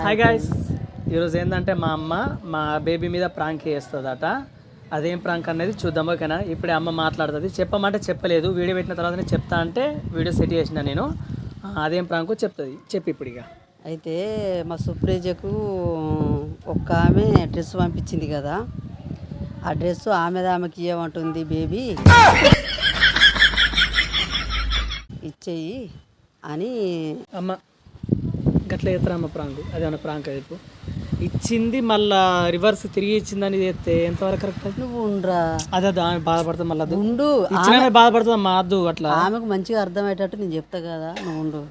Hi guys, ఈరోజు ఏంటంటే మా అమ్మ మా బేబీ మీద ప్రాంక్ చేస్తుందట. అదేం ప్రాంక్ అనేది చూద్దాం, ఓకేనా? ఇప్పుడే అమ్మ మాట్లాడుతుంది. చెప్పమంటే చెప్పలేదు, వీడియో పెట్టిన తర్వాతనే చెప్తా అంటే వీడియో సెట్ చేసిన నేను. అదేం ప్రాంక్ చెప్తుంది, చెప్పి ఇప్పుడు ఇక. అయితే మా సుప్రేజకు ఒక్క ఆమె డ్రెస్ పంపించింది కదా, ఆ డ్రెస్ ఆమెకి ఇవ్వమంటుంది. బేబీ ఇచ్చేయి అని అమ్మ గట్లా చేస్తారమ్మ ప్రాంక్. అదేమన్నా ప్రాంక్ అది ఇప్పుడు ఇచ్చింది మళ్ళా రివర్స్ తిరిగి ఇచ్చిందని చేస్తే ఎంతవరకు కరెక్ట్? నువ్వు ఉండరా, అదే ఆమె బాధపడుతుంది, మళ్ళీ ఉండు, ఇచ్చిన బాధపడుతుంది అమ్మా. అద్దు అట్లా ఆమెకు మంచిగా అర్థమయ్యేటట్టు నేను చెప్తా కదా, నువ్వు ఉండు.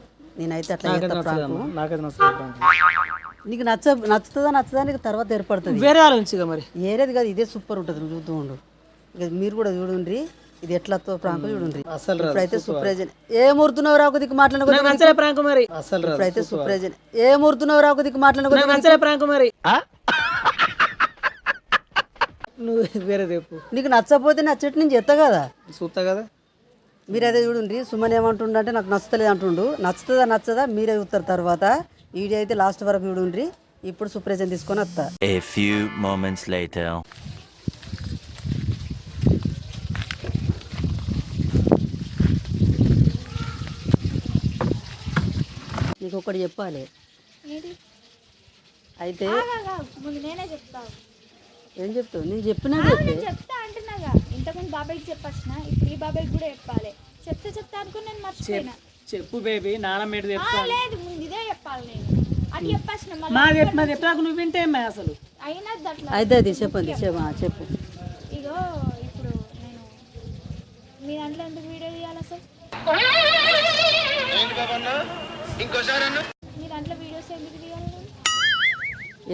నేనైతే అట్లా చేస్తా ప్రాంకు. నాకైతే నచ్చదు ప్రాంక్. నీకు నచ్చుతుందా నీకు తర్వాత ఏర్పడుతుంది. వేరే ఆలోచించగా మరి ఏరేది కాదు, ఇదే సూపర్ ఉంటుంది, నువ్వు చూస్తూ ఉండు. ఇక మీరు కూడా చూడండి, ఇది ఎట్లా ప్రాంక్ చూడండి. అసలు ఇప్పుడైతే సుప్రజన్ ఏ మూర్తున్నావు రాకు దిక్కు మాట్లాడుకో. నచ్చలే ప్రాంక్ మరి. అసలు ఇప్పుడైతే సుప్రజన్ ఏ మూర్తున్నావు రాకు దిక్కు మాట్లాడుకో. నచ్చలే ప్రాంక్ మరి. నువ్వు వేరే రేపు నీకు నచ్చకపోతే నచ్చేట్టు నేను చెప్తా కదా, చూస్తా కదా. మీరైతే చూడండి. సుమన్ ఏమంటుండ అంటే నాకు నచ్చలేదు అంటుండు. నచ్చదా మీరే చూస్తారు. తర్వాత వీడియో అయితే లాస్ట్ వరకు చూడండి. ఇప్పుడు సుప్రజన్ తీసుకొని వస్తా. A few moments later. నీకు ఒకటి చెప్పాలి. అయితే ముందు నేనే చెప్తాను. ఏం చెప్తావు? నేను చెప్పినా చెప్తా అంటున్నాగా. ఇంతకుముందు బాబాయ్కి చెప్పొచ్చిన, ఇప్పుడు ఈ బాబాయ్కి కూడా చెప్పాలి. చెప్తా అనుకుని నేను మర్చిపోయినా. చెప్పు బేబీ, నాన్న మీద లేదు, ముందు ఇదే చెప్పాలి. నేను అటు చెప్పొచ్చిన మాది చెప్పాక నువ్వు వింటే అసలు అయినా అట్లా. అయితే అది చెప్పండి, చెప్పు. ఇగో ఇప్పుడు నేను మీ దాంట్లో ఎందుకు వీడియో తీయాలి అసలు? మీ దాంట్లో వీడియోస్ ఎందుకు తీయాలి?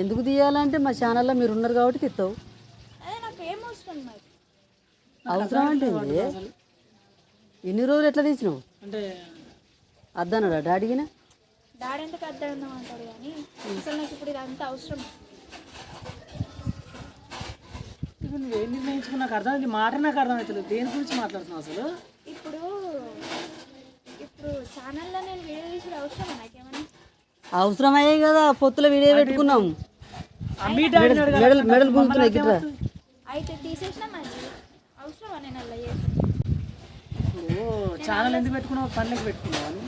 ఎందుకు తీయాలంటే మా ఛానల్లో మీరు ఉన్నారు కాబట్టి తీస్తావు. అదే నాకు ఏం అవసరం మరి. అవసరం అంటే ఎన్ని రోజులు ఎట్లా తీసినావు అంటే అద్దన్నాడా డాడీకినా? డాడీ ఎందుకు అర్థం అంటాడు, కానీ అసలు నాకు ఇప్పుడు ఇదంతా అవసరం. ఇప్పుడు నువ్వేం నిర్ణయించుకున్నా నాకు అర్థం, మాట నాకు అర్థం అవుతుంది. దేని గురించి మాట్లాడుతున్నావు అసలు? ఇప్పుడు ఛానల్లో నేను వీడియో తీసుడు అవసరమా నాకేమన్నా? అవసరమయ్యే కదా పొత్తులో వీడియో పెట్టుకున్నాం. మెడల్ గుంజుతున్నాయి గిట్రా. అయితే తీసేసినా మంచిది. అవసరమా నేను అలా ఛానల్ ఎందుకు పెట్టుకున్నావు? పనులకు పెట్టుకున్నావు అని.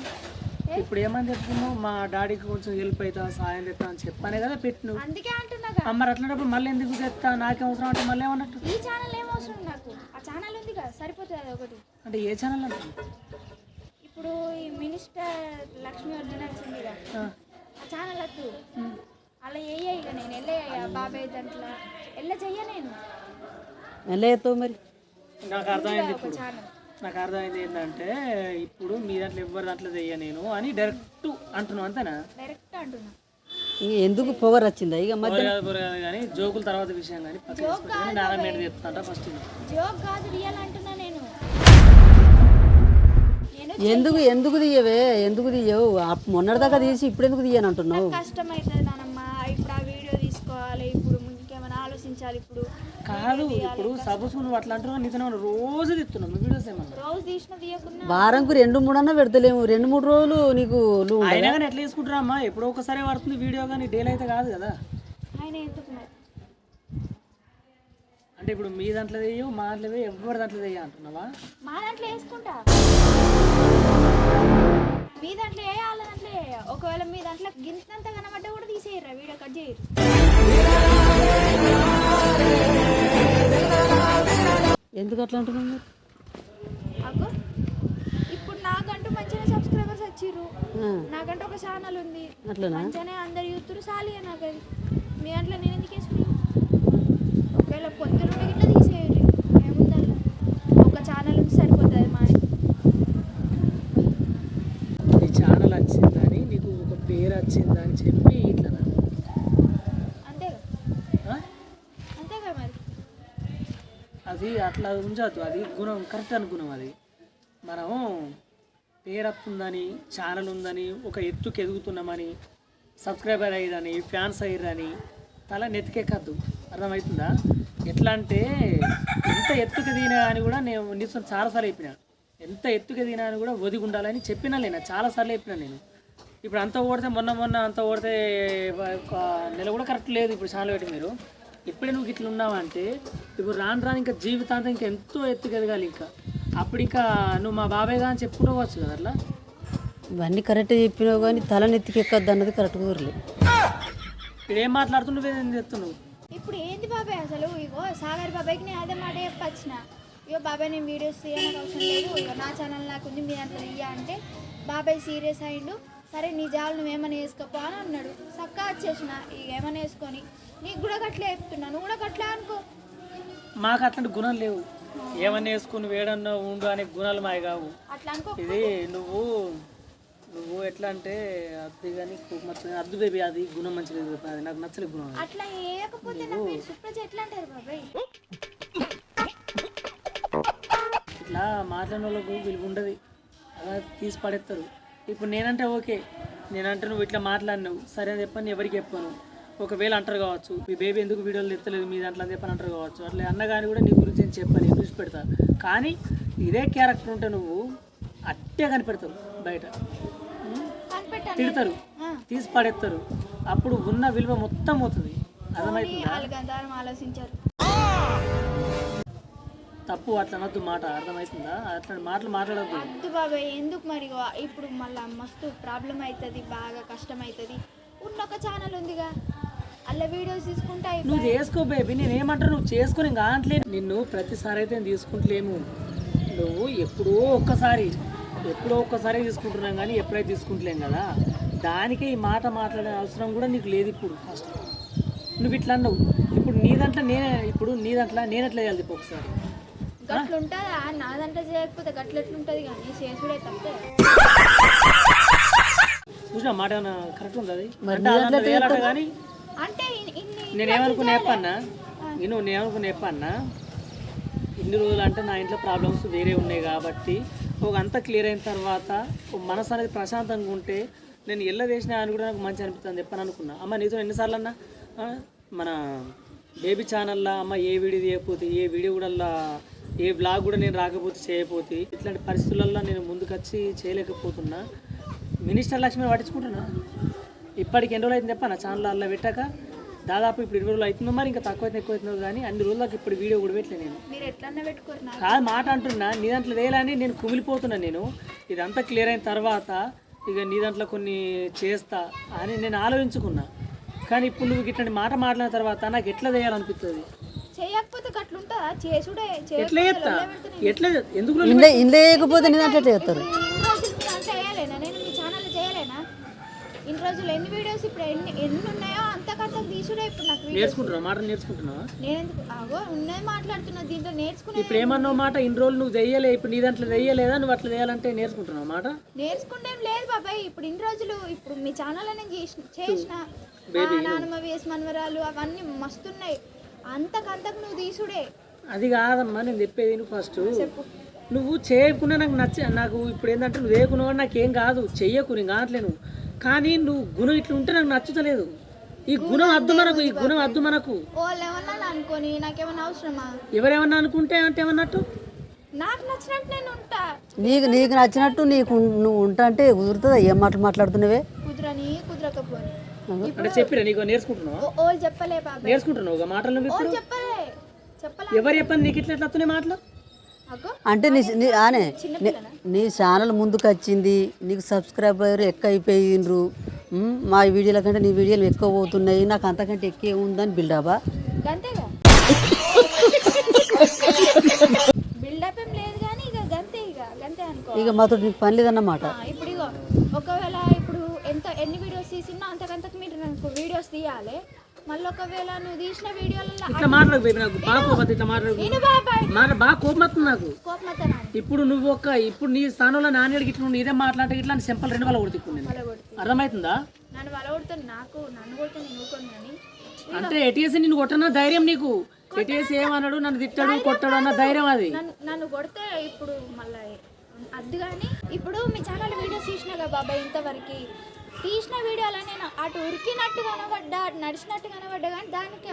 ఇప్పుడు ఏమని చెప్పుకున్నావు? మా డాడీకి కొంచెం హెల్ప్ అవుతా, సాయం తెస్తా అని చెప్పానే కదా పెట్టిను. అందుకే అంటున్నాగా. మరి అట్లాంటప్పుడు మళ్ళీ ఎందుకు తెస్తా, నాకేం అవసరం అంటే మళ్ళీ ఏమన్నట్టు? ఈ ఛానల్ ఏం అవసరం నాకు? ఆ ఛానల్ ఉంది కదా, సరిపోతుంది. అది ఒకటి. అంటే ఏ ఛానల్ అంటే? ఇప్పుడు ఈ మినిస్టర్ లక్ష్మీ అర్జునల్స్ ఉంది కదా, ఆ ఛానల్ వద్దు. అలా వేయ ఇక నేను వెళ్ళయ్యా బాబాయ్ దాంట్లో చెయ్య నేను ఎలా ఎత్తావు మరి? నాకు అర్థమైంది. ఒక ఛానల్ నాకు అర్థమైంది ఏంటంటే, ఇప్పుడు మీ దాంట్లో ఎవరి దాంట్లో తెయ్య నేను అని డైరెక్ట్ అంటున్నావు, అంతేనా? డైరెక్ట్ అంటున్నా. ఎందుకు పొగర్ వచ్చిందా ఇక మధ్య? కానీ జోకుల తర్వాత విషయం కానీ నాన్న మీద చెప్తాంట ఫస్ట్. జోక్ కాదు, రియల్ అంటున్నా నేను. ఎందుకు తీయవే? ఎందుకు తీయవు? మొన్నటిదాకా తీసి ఇప్పుడు ఎందుకు తీయని అంటున్నావు? కష్టం అవుతుంది నానమ్మ. ఇప్పుడు ఆ వీడియో తీసుకోవాలి, ఇప్పుడు ఇంకేమైనా ఆలోచించాలి. ఇప్పుడు కాదు, ఇప్పుడు సపోజ్ నువ్వు అట్లా అంటున్నావు, నీతో రోజు తీస్తున్నావు వీడియోస్. ఏమన్నా రోజు తీసిన తీయకున్నా వారంకు 2-3 అన్నా పెడతలేము. 2-3 రోజులు నీకు అయినా కానీ ఎట్లా తీసుకుంటారా అమ్మా? ఎప్పుడో ఒకసారి పడుతుంది వీడియో, కానీ డైలీ అయితే కాదు కదా. ఆయన ఎందుకు మరి? అంటే ఇప్పుడు మీ దాంట్లో తెయ్యవు, మా దాంట్లో తెయ్యి, ఎవరి దాంట్లో తెయ్య అంటున్నావా? మా దాంట్లో వేసుకుంటా, మీ దాంట్లో ఏ వాళ్ళ దాంట్లో ఏ. ఒకవేళ మీ దాంట్లో గింతంత కనబడ్డా కూడా తీసేయరా, వీడియో కట్ చేయరు. ఎందుకు అట్లా అంటున్నావు? అగ్గో, ఇప్పుడు నాకంటూ మంచిగా సబ్స్క్రైబర్స్ వచ్చిర్రు, నాకంటూ ఒక ఛానల్ ఉంది, మంచిగానే అందరు యూతురు సాలి. నాకు అది మీ దాంట్లో నేను ఎందుకు వేసుకున్నాను? ఒకవేళ పొద్దున గిట్లా తీసేయండి, ఏముందల్లా ఒక ఛానల్ ఉంది, సరిపోతుంది. మా నీ ఛానల్ వచ్చిందని, నీకు ఒక పేరు వచ్చిందని చెప్పి ఇట్లా అంతేగా అంతేగా మరి. అది అట్లా ఉంచద్దు, అది గుణం కరెక్ట్ అనుకున్నాం. అది మనం పేరు వస్తుందని, ఛానల్ ఉందని, ఒక ఎత్తుకు ఎదుగుతున్నామని, సబ్స్క్రైబర్ అయ్యారని, ఫ్యాన్స్ అయ్యారని తల నెత్తికెక్కద్దు. అర్థమవుతుందా? ఎట్లా అంటే ఎంత ఎత్తుకు దిగినా అని కూడా నేను నీతో చాలాసార్లు చెప్పిన, ఎంత ఎత్తుకు దిగినా అని కూడా ఒదిగి ఉండాలని చెప్పినా, నేను చాలాసార్లు చెప్పినా. నేను ఇప్పుడు అంత ఓడితే మొన్న అంత ఓడితే ఒక నెల కూడా కరెక్ట్ లేదు ఇప్పుడు ఛానల్ పెట్టి మీరు ఇప్పుడే నువ్వు ఇట్లా ఉన్నావంటే ఇప్పుడు రాను ఇంకా జీవితాంతం ఇంకా ఎంతో ఎత్తుకెదగాలి ఇంకా అప్పుడు ఇంకా నువ్వు మా బాబాయ్గా అని చెప్పుకోవచ్చు కదా అట్లా ఇవన్నీ కరెక్ట్ చెప్పినావు కానీ తలనెత్తికి ఎక్కద్దు అన్నది కరెక్ట్ ఊర్లే ఇప్పుడు ఏం మాట్లాడుతున్నావు ఏం చెప్తున్నావు ఇప్పుడు ఏంది బాబాయ్ అసలు ఇగో సాగర్ బాబాయ్కి నేను అదే మాట చెప్పొచ్చిన ఇగో బాబాయ్ నేను వీడియోస్ తీయడానికి అవసరం లేదు ఇగో నా ఛానల్ నాకు ఉంది మీ దాంట్లో ఇయ్య అంటే బాబాయ్ సీరియస్ అయిండు సరే నీ జాలు నువ్వేమన్నా వేసుకోపో అని అన్నాడు చక్కగా వచ్చేసిన ఇక ఏమన్నా వేసుకొని నీకు కూడా గట్లే చెప్తున్నా నువ్వు కూడా గట్లే అనుకో మాకు అట్లాంటి గుణాలు లేవు ఏమన్నా వేసుకుని వేడన్నా ఉండు అనే గుణాలు మావి కావు అట్లా అనుకో ఇది నువ్వు ఎట్లా అంటే అది కానీ అద్దు బేబీ అది గుణం మంచిది అది నాకు నచ్చలేదు గుణం అది. అట్లా వేయకపోతే నాకు మీరు సుప్రజ ఎట్లా అంటారు బాబాయ్ ఇట్లా మాట్లాడిన వాళ్ళకు విలువ ఉండదు అలా తీసి పడేస్తారు ఇప్పుడు నేనంటే ఓకే నేనంటే నువ్వు ఇట్లా మాట్లాడినావు సరే అని చెప్పని ఎవరికి చెప్పాను ఒకవేళ అంటారు కావచ్చు మీ బేబీ ఎందుకు వీడియోలు ఎత్తలేదు మీ దాంట్లో అని చెప్పని అంటారు కావచ్చు అట్లా అన్నగాని కూడా నీ గురించి నేను చెప్పాను చూసి పెడతా కానీ ఇదే క్యారెక్టర్ ఉంటే నువ్వు అట్టే కనిపెడతావు బయట కనిపెట్టాను తిడతారు తీసి పడేస్తారు అప్పుడు ఉన్న విలువ మొత్తం అవుతుంది అర్థమవుతుందా వాళ్ళు గంధారం ఆలోచించారు తప్పు అట్లా అనొద్దు మాట అర్థమవుతుందా అట్లాంటి మాటలు మాట్లాడద్దు వద్దు బాబాయ్ ఎందుకు మరి ఇప్పుడు మళ్ళీ మస్తు ప్రాబ్లం అవుతుంది బాగా కష్టం అవుతుంది ఉన్న ఒక ఛానల్ ఉందిగా అలా వీడియోస్ తీసుకుంటా నువ్వు చేసుకో బేబీ నేనేమంటాను నువ్వు చేసుకుని కావట్లేదు నిన్ను ప్రతిసారి అయితే నేను తీసుకుంటలేము నువ్వు ఎప్పుడో ఒక్కసారి తీసుకుంటున్నాం కానీ ఎప్పుడైతే తీసుకుంటలేం కదా దానికే ఈ మాట మాట్లాడే అవసరం కూడా నీకు లేదు ఇప్పుడు ఫస్ట్ నువ్వు ఇట్లా అన్నావు ఇప్పుడు నీ దాంట్లో నేనెట్లా చేయాలి ఇప్పుడు ఒకసారి గట్లుంటుందా నా దాంట్లో చేయకపోతే గట్లెట్లుంటుంది కానీ చేసుడే తప్పే చూసిన మాట ఏమైనా కరెక్ట్ ఉంది అది అంటే ఆ దాంట్లో వేయాలట కానీ అంటే ఇన్ని నేనేమనుకుని చెప్పన్నా ఇన్ని రోజులు అంటే నా ఇంట్లో ప్రాబ్లమ్స్ వేరే ఉన్నాయి కాబట్టి ఒక అంతా క్లియర్ అయిన తర్వాత ఒక మనసు అనేది ప్రశాంతంగా ఉంటే నేను ఎల్ల చేసినా అని కూడా నాకు మంచి అనిపిస్తుంది చెప్పని అనుకున్నా అమ్మ నీతో ఎన్నిసార్లు అన్నా మన బేబీ ఛానల్లో అమ్మ ఏ వీడియో చేయకపోతే ఏ వీడియో కూడా ఏ బ్లాగ్ కూడా నేను రాకపోతే చేయకపోతే ఇట్లాంటి పరిస్థితులలో నేను ముందుకు వచ్చి చేయలేకపోతున్నా మినిస్టర్ లక్ష్మి పట్టించుకుంటున్నా ఇప్పటికి ఎన్ని రోజులు అయితే చెప్పాను ఛానల్ అలా పెట్టాక దాదాపు ఇప్పుడు 20 రోజులు అవుతుందో మరి ఇంకా తక్కువ అయితే ఎక్కువ అవుతుందో కానీ అన్ని రోజులకు ఇప్పుడు వీడియో కూడా పెట్టలే నేను మీరు ఎట్లన్నా పెట్టుకోరు కాదు మాట అంటున్నా నీ దాంట్లో వేయాలని నేను కుమిలిపోతున్నా నేను ఇదంతా క్లియర్ అయిన తర్వాత ఇక నీ దాంట్లో కొన్ని చేస్తా అని నేను ఆలోచించుకున్నా కానీ ఇప్పుడు నువ్వు ఇట్లాంటి మాట మాట్లాడిన తర్వాత నాకు ఎట్లా చేయాలనిపిస్తుంది చేయకపోతే గట్లుంటుందా చేసుడే ఎట్లా చేస్తా ఎట్లా ఎందుకు ఇంట్లో వేయకపోతే నీ దాంట్లో ఎట్లా చేస్తారు ఇన్ని రోజులు మీరు అంతా చేయలేనా నేను మీ ఛానల్ చేయలేనా ఇన్ని రోజులు ఎన్ని వీడియోస్ ఇప్పుడు ఎన్ని ఉన్నాయో అంతకంతకు తీసుడే ఇప్పుడు నాకు నేర్చుకుంటున్నావు మాట నేర్చుకుంటున్నావా నేను ఎందుకు ఆగో ఉన్నది మాట్లాడుతున్నా దీంట్లో నేర్చుకునే ఇప్పుడు ఏమన్నావు మాట ఇన్ని రోజులు నువ్వు చెయ్యలే ఇప్పుడు నీ దాంట్లో చెయ్యలేదా నువ్వు అట్లా చేయాలంటే నేర్చుకుంటున్నావు మాట నేర్చుకుంటేం లేదు బాబాయ్ ఇప్పుడు ఇన్ని రోజులు ఇప్పుడు మీ ఛానల్ నేను చేసిన నానమ్మ వేసి మనవరాలు అవన్నీ మస్తున్నాయి అంతకంతకు నువ్వు తీసుడే అది కాదమ్మా నేను చెప్పేది నువ్వు ఫస్ట్ నువ్వు చేయకుండా నాకు ఇప్పుడు ఏంటంటే నువ్వు చేయకున్నావు నాకేం కాదు చెయ్యకు నేను కావట్లేను కానీ నువ్వు గుణం ఇట్లా ఉంటే నాకు నచ్చుతలేదు ఈ గుణం అద్దు మనకు వాళ్ళు ఏమన్నా అనుకోని నాకేమన్నా అవసరమా ఎవరేమన్నా అనుకుంటే అంటే ఏమన్నట్టు నాకు నచ్చినట్టు నేను ఉంటా నీకు నచ్చినట్టు నువ్వు ఉంటా అంటే కుదురుతుందా ఏం మాటలు మాట్లాడుతున్నావే కుదరకపోని అంటే చెప్పిరా నీకు నేర్చుకుంటున్నావు ఓళ్ళు చెప్పలే బాబాయ్ నేర్చుకుంటున్నావు ఒక మాటలు నువ్వు ఇప్పుడు చెప్పలే ఎవరు చెప్పండి నీకు ఇట్లా ఎట్లా వస్తున్నాయి మాటలు అంటే నీ ఛానల్ ముందుకు వచ్చింది నీకు సబ్స్క్రైబర్ ఎక్కువ అయిపోయిండ్రు మా వీడియోల కంటే నీ వీడియోలు ఎక్కువ పోతున్నాయి నాకు అంతకంటే ఎక్కువ ఉందని బిల్డపా గంతేగా బిల్డప్ ఏం లేదు కానీ ఇక గంతే అనుకో ఇక మాతో నీకు పని లేదన్నమాట ఇప్పుడు ఇగో ఒకవేళ ఇప్పుడు ఎన్ని వీడియోస్ తీసినా అంతకంతకు మీరు నాకు వీడియోస్ తీయాలి మళ్ళీ ఒకవేళ నువ్వు తీసిన వీడియోలలో ఇట్లా మాట్లాడకు బేబీ నాకు బాగా కోపం ఇట్లా మాట్లాడకు నేను బాబాయ్ బాగా కోపం వస్తుంది నాకు కోపం వస్తాను ఇప్పుడు నువ్వు ఇప్పుడు నీ స్థానంలో నాన్నడికి ఇట్లా నువ్వు ఇదే మాట్లాడే ఇట్లా సింపుల్ 2 వాళ్ళ కొడుతుంది నేను అర్థమవుతుందా నన్ను వాళ్ళ కొడుతుంది నన్ను కొడితే నేను ఊరుకోను కానీ అంటే ఎటీఎస్ నిన్ను కొట్టన ధైర్యం నీకు ఎటీఎస్ ఏమన్నాడు నన్ను తిట్టాడు కొట్టాడు అన్న ధైర్యం అది నన్ను కొడితే ఇప్పుడు మళ్ళీ అద్దు కానీ ఇప్పుడు మీ ఛానల్ వీడియోస్ తీసినాగా బాబాయ్ ఇంతవరకు తీసిన వీడియోలో నేను అటు ఉరికినట్టు కనబడ్డా నడిచినట్టు కనబడ్డా కానీ దానికి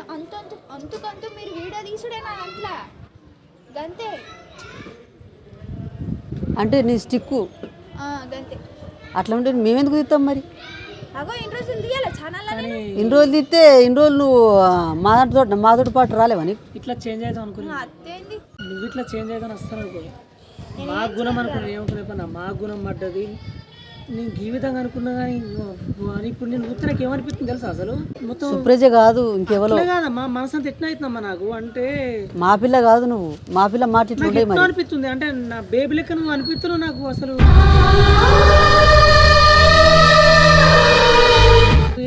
అంతుకంతు మీరు వీడియో తీసుడే నా దాంట్లో గంతే అంటే నీ స్టిక్కు గంతే అట్లా ఉంటే మేమెందుకు తీస్తాం మరి? అగో ఇన్ని రోజులు తీయాలి ఛానల్ అని ఇన్ని రోజులు తీస్తే ఇన్ని రోజులు నువ్వు మాతోటి పాటు రాలేవా నీకు? ఇట్లా చేంజ్ అవుతావు అనుకున్నా, అత్తేంది నువ్వు ఇట్లా చేంజ్ అవుతాను వస్తాను అనుకో. మా గుణం అనుకున్నా ఏమనుకున్నా, మా గుణం పడ్డది నేను జీవితంగా అనుకున్నా కానీ ఇప్పుడు నేను ఉత్తరకి ఏమనిపిస్తుంది తెలుసా అసలు? మొత్తం సుప్రజ కాదు ఇంకెవరో కాదమ్మా, మనసు అంతా ఎట్లా అవుతుందమ్మా నాకు అంటే. మా పిల్ల కాదు నువ్వు, మా పిల్ల మాట ఇట్లా ఉండే మరి. అనిపిస్తుంది అంటే నా బేబీ లెక్క నువ్వు అనిపిస్తున్నావు నాకు అసలు.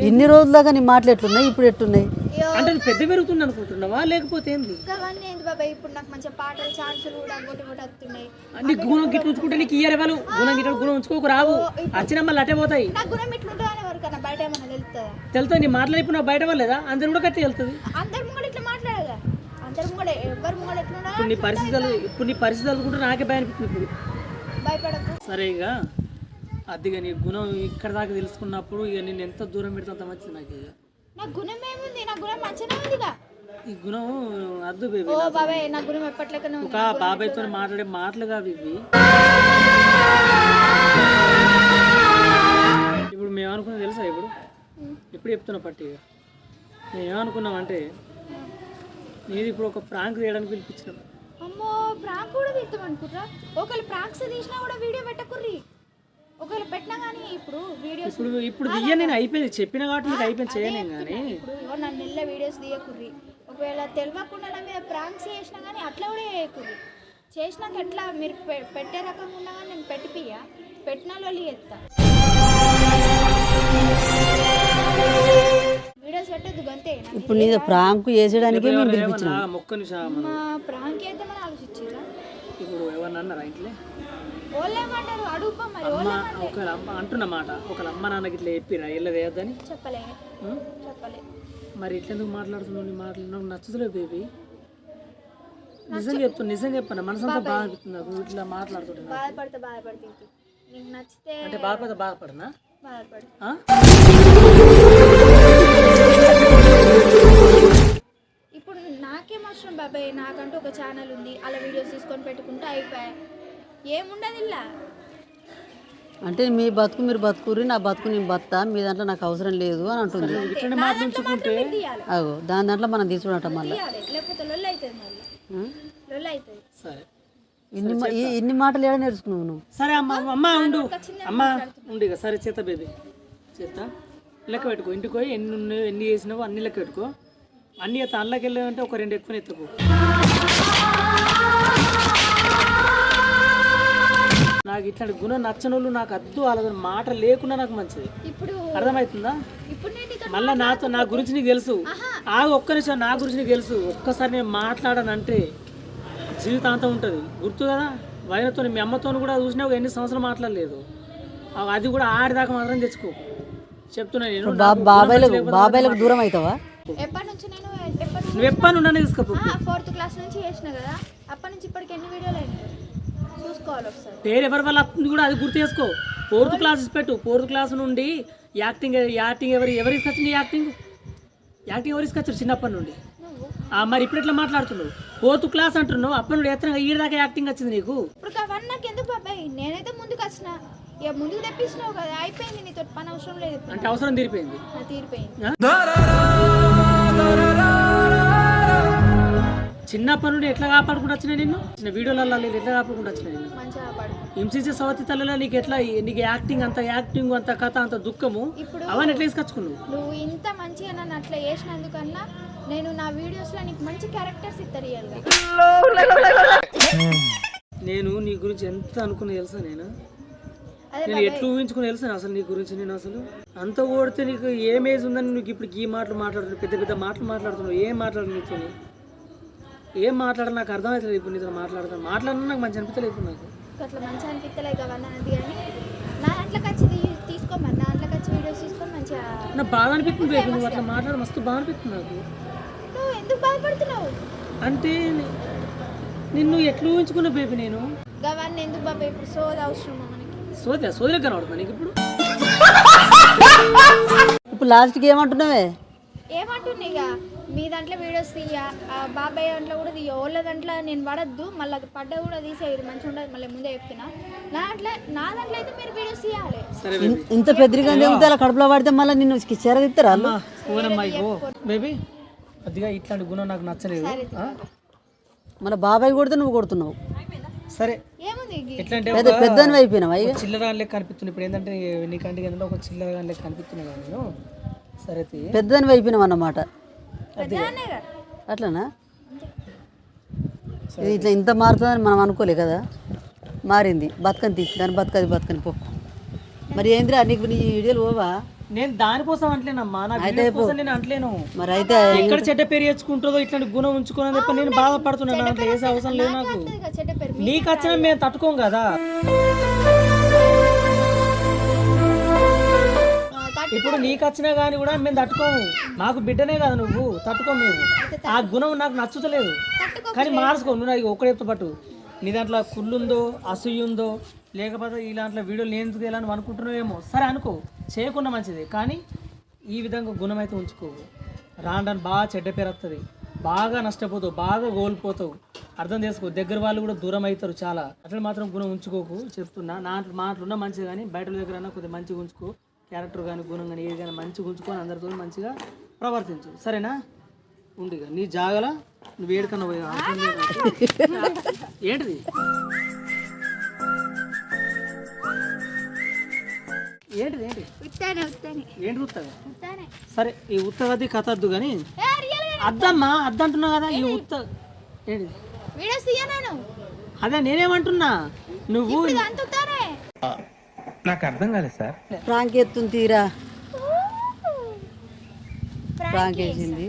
ఇన్ని రోజుల దాకా నీ మాటలు ఎట్లున్నాయి, ఇప్పుడు ఎట్లున్నాయి? అంటే నువ్వు పెద్ద పెరుగుతుంది అనుకుంటున్నావా లేకపోతే ఏంది? అవన్నీ ఏంటి బాబాయ్, ఇప్పుడు నాకు మంచిగా పాటలు ఛాన్సులు కూడా ఒకటి వస్తున్నాయి. నీ గుణం గిట్ల ఉంచుకుంటే నీకు ఇయ్యరు ఎవరు? గుణం గిట్ల గుణం ఉంచుకోకు రావు, వచ్చిన మళ్ళీ అటే పోతాయి. నా గుణం ఇట్లుంటుందా అని ఎవరికన్నా బయట ఏమన్నా తెలుస్తుందా? తెలుస్తుంది, నీ మాటలు ఇప్పుడు నాకు బయట వాళ్ళేదా? అందరు కూడా కట్టి వెళ్తుంది. అందరి ముంగడ ఇట్లా మాట్లాడగా, అందరి ముంగడ ఎవరి ముంగడ ఎట్లుండా ఇప్పుడు నీ పరిస్థితులు కూడా నాకే భయం అనిపిస్తుంది ఇప్పుడు. భయపడకు. సరే ఇక అదిగా నీ గుణం ఇక్కడ దాకా తెలుసుకున్నప్పుడు ఇక నేను ఎంత దూరం పెడితే అంత మంచిది నాకు. ఇక నా గుణం ఏముంది, నా గుణం మంచిగానే ఉందిగా. ఈ గుణం అద్దు బేబీ. ఓ బాబాయ్ నా గుణం ఎప్పట్లకనే ఉంది. ఒక బాబాయ్తో మాట్లాడే మాటలు కావు ఇవి. ఇప్పుడు మేము అనుకున్నా తెలుసా? ఇప్పుడు చెప్తున్నా పట్టిగా మేము ఏమనుకున్నామంటే నేను ఇప్పుడు ఒక ప్రాంక్ చేయడానికి పిలిపించినాం. అమ్మో ప్రాంక్ కూడా తీద్దాం అనుకుంటా. ఒకవేళ ప్రాంక్స్ తీసినా కూడా వీడియో పెట్టకుర్రి. ఒకవేళ పెట్టినా కానీ ఇప్పుడు వీడియోస్ ఇప్పుడు దియ్య నేను అయిపోయింది చెప్పిన కాబట్టి నీకు అయిపోయింది చేయలేం కానీ ఇప్పుడు నన్ను నెల్ల వీడియోస్ తీయకుర్రి. ఒకవేళ తెలియకుండా నా మీద ప్రాంక్స్ చేసినా కానీ అట్లా కూడా చేయకుర్రి. చేసినాక ఎట్లా మీరు పెట్టే రకంగా ఉన్నా కానీ నేను పెట్టిపియ్యా, పెట్టిన వాళ్ళు ఎత్తా. వీడియోస్ పెట్టద్దు గంతే. ఇప్పుడు నీ ప్రాంక్ చేసేదానికి మేము పిలిపించినాం. మొక్క నిమిషం మా ప్రాంక్ చేద్దామని ఆలోచించారా? ఇప్పుడు ఎవరన్నా అన్నారా ఇంట్లో? ఓళ్ళేమంటారు అడుగుపా మరి. అమ్మ ఒకవేళ అమ్మ అంటున్నమాట ఒకవేళ అమ్మ నాన్నకి ఇట్లా చెప్పిరా ఇళ్ళ వేయద్దని చెప్పలే చెప్పలే. మరి ఇట్లెందుకు మాట్లాడుతున్నావు? నీ మాటలు నాకు నచ్చుతులే బేబీ. నిజం చెప్పాను మనసంతా బాగా అనిపిస్తుంది నాకు ఇట్లా మాట్లాడుతుంటున్నా. బాధపడితే నీకు నచ్చితే అంటే బాధపడనా? బాధపడు. ఇప్పుడు నాకేం అవసరం బాబాయ్, నాకంటూ ఒక ఛానల్ ఉంది, అలా వీడియోస్ తీసుకొని పెట్టుకుంటే అయిపోయాయి. ఏముండదు ఇలా. అంటే మీ బతుకు మీరు బతుకుర్రి, నా బతుకు నేను బతా, మీ దాంట్లో నాకు అవసరం లేదు అని అంటుంది. అగో దాని దాంట్లో మనం తీసుకున్నట్ట మళ్ళీ. లేకపోతే లొల్లి అవుతుంది, మళ్ళీ లొల్లి అవుతుంది. సరే ఇన్ని మాటలు ఏడా నేర్చుకున్నావు నువ్వు? సరే అమ్మ ఉండు ఇక. సరే చేత బేబీ చేత లెక్క పెట్టుకో. ఇంటికి పోయి ఎన్ని ఉన్నాయో ఎన్ని చేసినావో అన్ని లెక్క పెట్టుకో. అన్ని ఎత్త అల్లకి వెళ్ళాలంటే ఒక 2 ఎక్కువ ఎత్తుకో. నాకు ఇట్లాంటి గుణం నచ్చని వాళ్ళు నాకు అద్దు వాళ్ళ మాట లేకుండా నాకు మంచిది. ఇప్పుడు అర్థమవుతుందా? మళ్ళీ నా గురించి నీకు తెలుసు. ఒక్క నిమిషం, నా గురించి నీకు తెలుసు. ఒక్కసారి నేను మాట్లాడానంటే జీవితాంతం ఉంటుంది గుర్తు కదా. వైనతో మీ అమ్మతో కూడా చూసినా ఎన్ని సంవత్సరాలు మాట్లాడలేదు. అది కూడా ఆడిదాకా మాత్రం తెచ్చుకో చెప్తున్నా నేను. బాబాయ్లకు దూరం అవుతావా? ఎప్పటి నుంచి నువ్వు ఎప్పటి నుండి తీసుకోపో. 4th క్లాస్ నుంచి చేసిన కదా, అప్పటి నుంచి ఇప్పటికి ఎన్ని వీడియోలు అయినాయి చూసుకోవాలి ఒకసారి. పేరు ఎవరి వల్ల వస్తుంది కూడా అది గుర్తు చేసుకో. 4th క్లాసెస్ పెట్టు. 4th క్లాస్ నుండి యాక్టింగ్ ఎవరు ఇసుకొచ్చింది? యాక్టింగ్ ఎవరు ఇసుకొచ్చారు చిన్నప్పటి నుండి? మరి ఇప్పుడు ఎట్లా మాట్లాడుతున్నావు? 4th క్లాస్ అంటున్నావు, అప్పటి నుండి ఎత్తన ఈ దాకా యాక్టింగ్ వచ్చింది నీకు. ఇప్పుడు అవన్నీ నాకు ఎందుకు బాబాయ్, నేనైతే ముందుకు వచ్చిన, ఇక ముందుకు తెప్పించినావు కదా, అయిపోయింది. నీతో పని అవసరం లేదు. అంటే అవసరం తీరిపోయింది. చిన్నప్పటి నుండి ఎట్లా కాపాడుకుంటూ వచ్చినా నిన్ను? చిన్న వీడియోలలో ఎట్లా కాపాడుకుంటూ వచ్చినా నిన్ను? హింసించే సవతి తల్లిలో నీకు యాక్టింగ్ అంత కథ అంత దుఃఖము అవన్నీ ఎట్లా తీసుకొచ్చుకున్నావు? నువ్వు ఇంత మంచిగా నన్ను అట్లా చేసినందుకన్నా నేను నా వీడియోస్లో నీకు మంచి క్యారెక్టర్స్ ఇస్తా రియల్గా. నేను నీ గురించి ఎంత అనుకున్నా తెలుసా? నేను ఎట్లా ఊహించుకుని తెలుసా అసలు నీ గురించి? నేను అసలు అంత ఓడితే నీకు ఏం ఏజ్ ఉందని నీకు ఇప్పుడు ఈ మాటలు మాట్లాడుతున్నావు, పెద్ద మాటలు మాట్లాడుతున్నావు. ఏం మాట్లాడు నీతో? ఏం మాట్లాడ నాకు అర్థమవుతుంది. ఇప్పుడు నీతో మాట్లాడినా నాకు మంచి అనిపించలేదు. ఇప్పుడు నాకు అట్లా మంచి అనిపించలేదు అవన్నీ అన్నది, కానీ నా దాంట్లోకి వచ్చి తీసుకోమని, నా దాంట్లోకి వచ్చి వీడియోస్ తీసుకొని మంచిగా నాకు బాగా అనిపిస్తుంది. నువ్వు అట్లా మాట్లాడ మస్తు బాగా అనిపిస్తుంది నాకు. నువ్వు ఎందుకు బాధపడుతున్నావు? అంటే నిన్ను ఎట్లా ఊహించుకున్నా బేబీ నేను? అవన్నీ ఎందుకు బాబాయ్, ఇప్పుడు సోది అవసరమా మనకి? సోదరి కనబడుతుంది నీకు ఇప్పుడు? ఇప్పుడు లాస్ట్కి ఏమంటున్నావే? ఏమంటుంది ఇక మీ దాంట్లో వీడియోస్ తీయ బాబాయ్ దాంట్లో కూడా తీయ వాళ్ళ దాంట్లో నేను పడద్దు మళ్ళీ అది పడ్డ కూడా తీసేది మంచిగా ఉండదు మళ్ళీ ముందే చెప్తున్నా నా దాంట్లో అయితే మీరు వీడియోస్ తీయాలి. సరే ఇంత పెద్దరిగా చెబుతే అలా కడుపులో పడితే మళ్ళీ నిన్ను చెరదిస్తారా వాళ్ళు? పోనమ్మా ఇగో బేబీ కొద్దిగా ఇట్లాంటి గుణం నాకు నచ్చలేదు. మళ్ళీ బాబాయ్ కొడితే నువ్వు కొడుతున్నావు. సరే ఏముంది ఎట్లంటే పెద్దని అయిపోయినావు అయ్యి చిల్లర లెక్క కనిపిస్తుంది. ఇప్పుడు ఏంటంటే నీకంటే ఏంటంటే ఒక చిల్లర లెక్క కనిపిస్తున్నాయి కదా నేను. సరే పెద్దని అయిపోయినావు అన్నమాట. అట్లనా? ఇది ఇట్లా ఇంత మారుతుందని మనం అనుకోలే కదా. మారింది. బతకని తీసి దాని బతకది బతకని పో. మరి ఏంద్రా నీకు నీ వీడియోలు పోవా? నేను దానికోసం అంటలేనమ్మా, నా వీడియోస్ కోసం నేను అంటలేను. మరి అయితే ఎక్కడ చెడ్డ పేరు తెచ్చుకుంటుందో ఇట్లాంటి గుణం ఉంచుకుని తప్ప నేను బాధపడుతున్నాను. అట్లా వేసే అవసరం లేదు నాకు. నీకు వచ్చిన మేము తట్టుకోం కదా. ఇప్పుడు నీకు వచ్చినా కానీ కూడా మేము తట్టుకోము. మాకు బిడ్డనే కదా నువ్వు, తట్టుకోము మేము. ఆ గుణం నాకు నచ్చుతలేదు కానీ మార్చుకో. నువ్వు నాకు ఒక్కడే పట్టు. నీ దాంట్లో కుళ్ళుందో అసూయ ఉందో లేకపోతే ఇలాంటి వీడియోలు నేను ఎందుకు వెళ్ళాలని అనుకుంటున్నావేమో. సరే అనుకో, చేయకుండా మంచిది. కానీ ఈ విధంగా గుణం అయితే ఉంచుకోవు. రాను బాగా చెడ్డ పేరు వస్తుంది, బాగా నష్టపోతావు, బాగా కోల్పోతావు. అర్థం చేసుకో. దగ్గర వాళ్ళు కూడా దూరం అవుతారు చాలా. అట్లా మాత్రం గుణం ఉంచుకోకు చెప్తున్నా. మా అట్లా ఉన్న మంచిది కానీ బయట దగ్గర కొద్దిగా మంచిగా ఉంచుకో. క్యారెక్టర్ కానీ గుణం కానీ ఏది కానీ మంచిగా ఉంచుకొని అందరితో మంచిగా ప్రవర్తించు. సరేనా? ఉండిగా నీ జాగల నువ్వు ఏడుకన్నా పోయా. ఏంటిది ఏంటిది ఏంటి ఉత్తగా? సరే ఈ ఉత్తగది కథ వద్దు కానీ అద్దమ్మా అద్దంటున్నా కదా. ఈ ఉత్త ఏంటిది? అదే నేనేమంటున్నా, నువ్వు నాకు అర్థం కాలేదు సార్. ప్రాంక్ ఎత్తుంది తీరా. ప్రాంక్ వేసింది.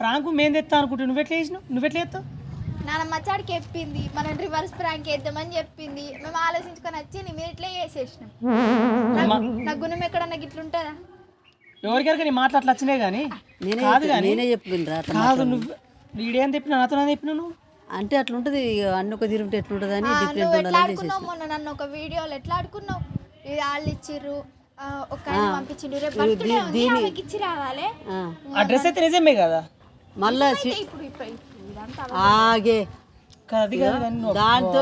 ప్రాంకు మేము తెస్తా అనుకుంటే నువ్వెట్లా చేసినావు? నువ్వెట్లా చేస్తావు? నానమ్మ చాడికి చెప్పింది మనం రివర్స్ ప్రాంక్ వేద్దామని చెప్పింది. మేము ఆలోచించుకొని వచ్చి మీరు ఇట్లా చేసేసినాం. నా గుణం ఎక్కడన్నా ఇట్లుంటుందా? ఎవరికైనా నీ మాటలు అట్లా వచ్చినాయి కానీ కాదు. కానీ నేనే చెప్పిండ్రా కాదు. నువ్వు వీడేం చెప్పినా నాతో చెప్పినా నువ్వు అంటే అట్లా ఉంటుంది. అన్ని ఒక తిరుగుంటే ఎట్లుంటుంది అని నువ్వు డిఫరెంట్ ఎట్లా ఆడుకున్నావు మొన్న నన్ను ఒక వీడియోలో ఎట్లా ఆడుకున్నావు? ఇది వాళ్ళు ఇచ్చిర్రు, ఒక ఆయన పంపించిండు, రేపు బర్త్డే ఉంది ఆమెకి ఇచ్చి రావాలి. ఆ డ్రెస్ అయితే నిజమే కదా. మళ్ళా ఇప్పుడు ఇదంతా ఆగే అది కాదు కానీ నువ్వు దాంతో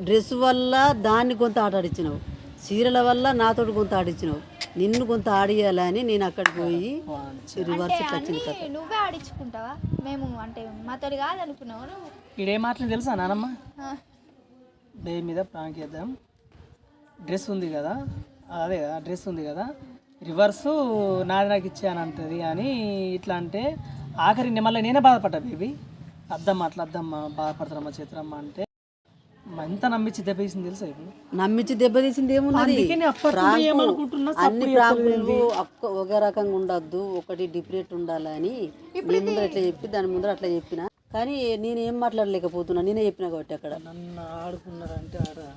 డ్రెస్ వల్ల దాన్ని కొంత ఆట ఆడిచ్చినావు, చీరల వల్ల నాతో కొంత ఆడిచ్చినావు. నిన్ను కొంత ఆడియాలని నేను అక్కడికి పోయి రివర్స్ వచ్చింది కదా. నువ్వే ఆడించుకుంటావా? మేము అంటే మాతోటి కాదు అనుకున్నావు నువ్వు. ఈడే మాటలు తెలుసా నానమ్మ? బే మీద ప్రాంక్ చేద్దాం. డ్రెస్ ఉంది కదా, అదే కదా డ్రెస్ ఉంది కదా, రివర్సు నాది నాకు ఇచ్చానంటది అని ఇట్లా అంటే ఆఖరి మళ్ళీ నేనే బాధపడ్డా. బేబీ అద్దమ్మ అట్లా అద్దమ్మ బాధపడతారమ్మ చేతురమ్మ అంటే ఎంత నమ్మించి దెబ్బతీసింది తెలుసా? ఇప్పుడు నమ్మించి దెబ్బతీసింది ఏమున్నది? అన్ని ప్రాంకులు ఒకే రకంగా ఉండద్దు, ఒకటి డిఫరెంట్ ఉండాలని నీ ముందర అట్లా చెప్పి దాని ముందర అట్లా చెప్పిన. కానీ నేను ఏం మాట్లాడలేకపోతున్నా, నేనే చెప్పినా కాబట్టి అక్కడ నన్ను ఆడుకున్నారంటే ఆరా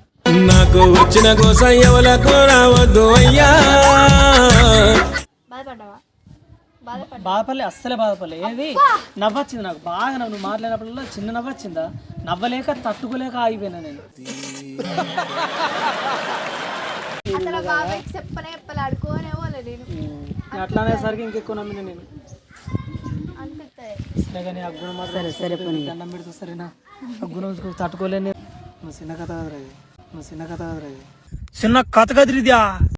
నాకు వచ్చిన కోసం ఎవలకు రావద్దు అయ్యా. బాధపడ్డావా? బాధపడలే, అస్సలే బాధపడలే. ఏది నవ్వొచ్చింది నాకు బాగా. నువ్వు మాట్లాడినప్పుడల్లా చిన్న నవ్వొచ్చిందా? నవ్వలేక తట్టుకోలేక ఆగిపోయినా నేను. అసలు బాబాయ్కి చెప్పనే చెప్పలే, ఆడుకోనేమోలే నేను. అట్లా అనేసరికి ఇంకెక్కువ నమ్మిన నేను. అనిపిస్తుంది సరే కానీ ఆ గుణం మాత్రం దండం పెడుతూ సరేనా? ఆ గుణం తట్టుకోలేను. నువ్వు చిన్న కథ కదరా, నువ్వు చిన్న కథ కదరా, చిన్న కథ కదిరిద్యా.